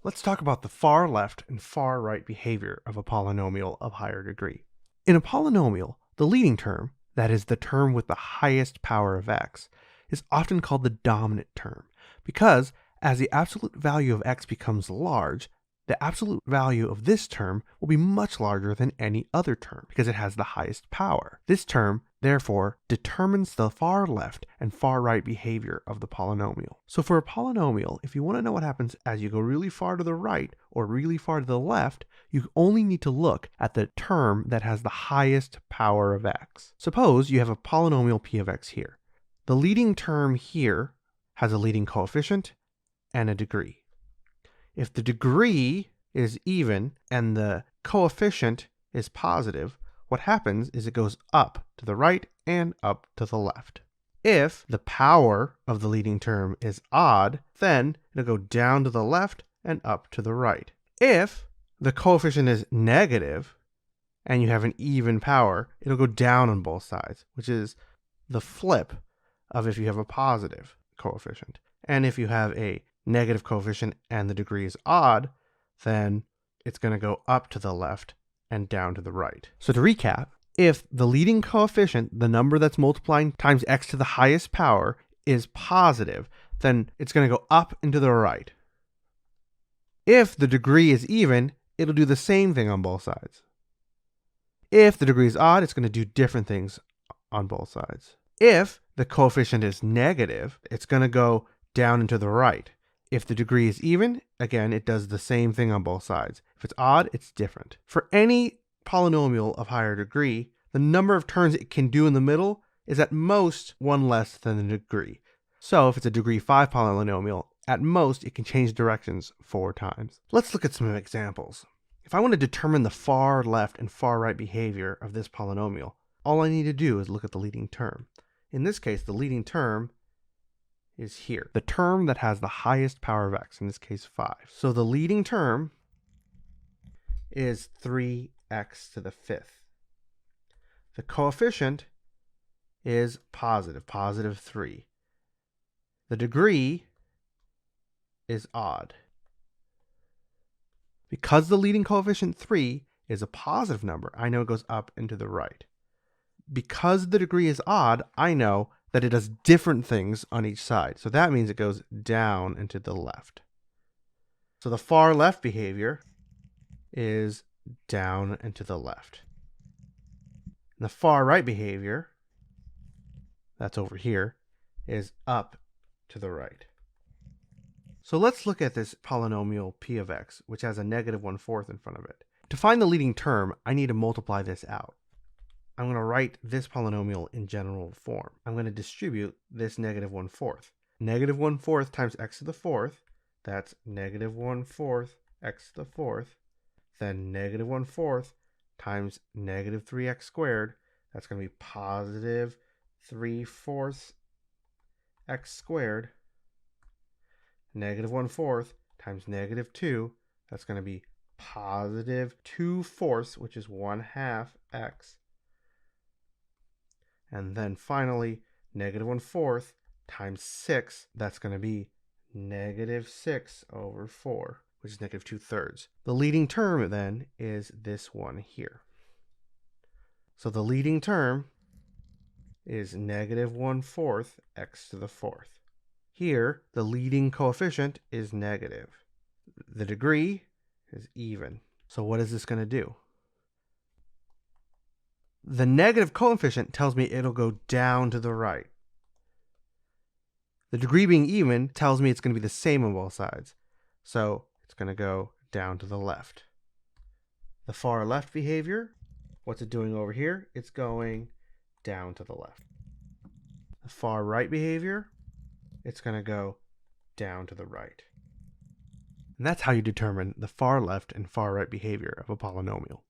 Let's talk about the far left and far right behavior of a polynomial of higher degree. In a polynomial, the leading term, that is the term with the highest power of x, is often called the dominant term because as the absolute value of x becomes large, the absolute value of this term will be much larger than any other term because it has the highest power. This term, therefore, determines the far left and far right behavior of the polynomial. So for a polynomial, if you want to know what happens as you go really far to the right or really far to the left, you only need to look at the term that has the highest power of x. Suppose you have a polynomial p of x here. The leading term here has a leading coefficient and a degree. If the degree is even and the coefficient is positive, what happens is it goes up to the right and up to the left. If the power of the leading term is odd, then it'll go down to the left and up to the right. If the coefficient is negative and you have an even power, it'll go down on both sides, which is the flip of if you have a positive coefficient. And if you have a negative coefficient and the degree is odd, then it's going to go up to the left and down to the right. So to recap, if the leading coefficient, the number that's multiplying times x to the highest power, is positive, then it's going to go up and to the right. If the degree is even, it'll do the same thing on both sides. If the degree is odd, it's going to do different things on both sides. If the coefficient is negative, it's going to go down and to the right. If the degree is even, again, it does the same thing on both sides. If it's odd, it's different. For any polynomial of higher degree, the number of turns it can do in the middle is at most one less than the degree. So if it's a degree 5 polynomial, at most it can change directions 4 times. Let's look at some examples. If I want to determine the far left and far right behavior of this polynomial, all I need to do is look at the leading term. In this case, the leading term is here. The term that has the highest power of x, in this case 5. So the leading term is 3x to the 5th. The coefficient is positive 3. The degree is odd. Because the leading coefficient 3 is a positive number, I know it goes up and to the right. Because the degree is odd, I know that it does different things on each side. So that means it goes down and to the left. So the far left behavior is down and to the left. And the far right behavior, that's over here, is up to the right. So let's look at this polynomial p of x, which has a negative 1/4 in front of it. To find the leading term, I need to multiply this out. I'm going to write this polynomial in general form. I'm going to distribute this negative 1/4. Negative 1/4 times x to the 4th, that's negative 1/4 x to the 4th. Then negative 1/4 times negative 3x squared, that's going to be positive 3/4 x squared. Negative 1/4 times negative 2, that's going to be positive 2/4, which is 1/2 x. And then finally, negative 1/4 times 6, that's going to be negative 6/4, which is negative 2/3. The leading term then is this one here. So the leading term is negative 1/4 x to the 4th. Here, the leading coefficient is negative. The degree is even. So what is this going to do? The negative coefficient tells me it'll go down to the right. The degree being even tells me it's going to be the same on both sides. So it's going to go down to the left. The far left behavior, what's it doing over here? It's going down to the left. The far right behavior, it's going to go down to the right. And that's how you determine the far left and far right behavior of a polynomial.